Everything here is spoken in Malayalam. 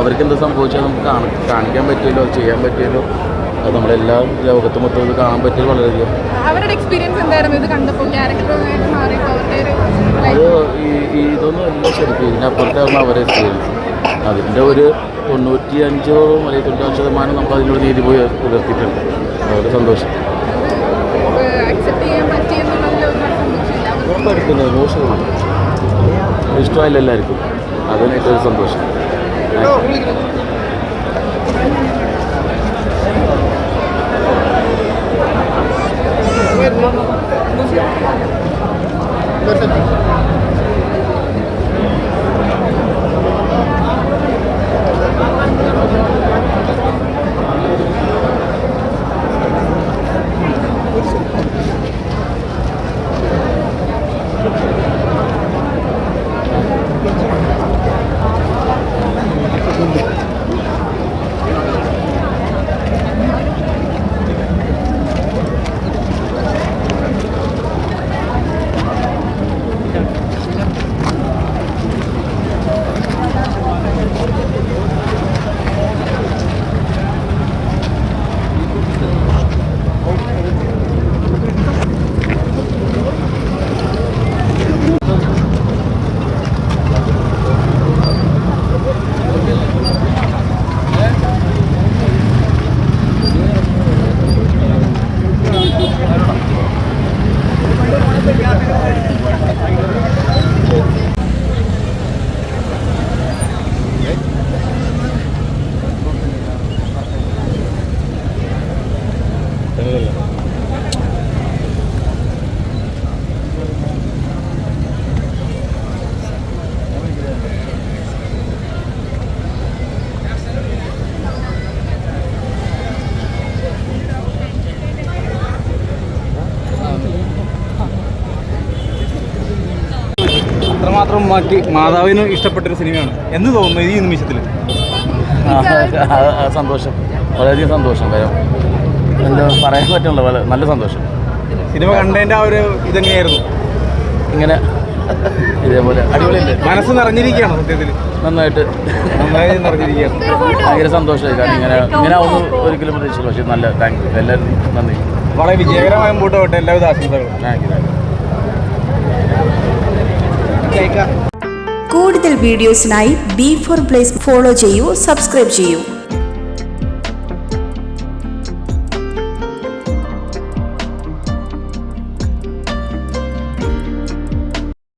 അവർക്ക് എന്താ സംഭവിച്ചാൽ നമുക്ക് കാണിക്കാൻ പറ്റിയല്ലോ, ചെയ്യാൻ പറ്റിയല്ലോ. അത് നമ്മളെല്ലാ ലോകത്ത് മൊത്തം ഇത് കാണാൻ പറ്റിയത് വളരെയധികം. അവരുടെ എക്സ്പീരിയൻസ് എന്തായിരുന്നു ഇത് കണ്ടപ്പോൾ? ക്യാരക്ടറുമായിട്ട് മാറിയിട്ട് അവരുടെ അത് ഇതൊന്നും അല്ല ശരിക്കും, ഇതിനപ്പുറത്തായിരുന്നു അവരുടെ എക്സ്പീരിയൻസ്. അതിൻ്റെ ഒരു 95% അല്ലെങ്കിൽ 95% നമുക്ക് അതിനോട് നീതി പോയി പുലർത്തിയിട്ടുണ്ട്. വളരെ സന്തോഷം. ഉറപ്പായിരിക്കുന്നത് മോശമാണ്, ഇഷ്ടമായില്ല എല്ലാവർക്കും. അതിന് ഏറ്റവും സന്തോഷം. അത്രമാത്രം മാതാവിന് ഇഷ്ടപ്പെട്ടൊരു സിനിമയാണ് എന്ന് തോന്നുന്നു ഈ നിമിഷത്തിൽ. സന്തോഷം, വളരെയധികം സന്തോഷം. എന്താ പറയാൻ പറ്റുള്ള നല്ല സന്തോഷം. സിനിമ കണ്ടതിൻ്റെ ആ ഒരു ഇതെങ്ങനെയായിരുന്നു? ഇങ്ങനെ ഇതേപോലെ അടിപൊളിയുണ്ട്. മനസ്സ് നിറഞ്ഞിരിക്കുകയാണ് സത്യത്തിൽ. നന്നായി നിറഞ്ഞിരിക്കുകയാണ്. ഭയങ്കര സന്തോഷമായി. കാരണം ഇങ്ങനെ ഒന്നും ഒരിക്കലും പ്രതീക്ഷിച്ചില്ല. പക്ഷേ നല്ല താങ്ക് യു, എല്ലാവരും നന്ദി. വളരെ വിജയകരമായ മുമ്പോട്ട് പോട്ടെ. എല്ലാവിധ ആശംസകളും. Thank you. കൂടുതൽ വീഡിയോസിനായി B4 Place ഫോളോ ചെയ്യൂ, സബ്സ്ക്രൈബ് ചെയ്യൂ.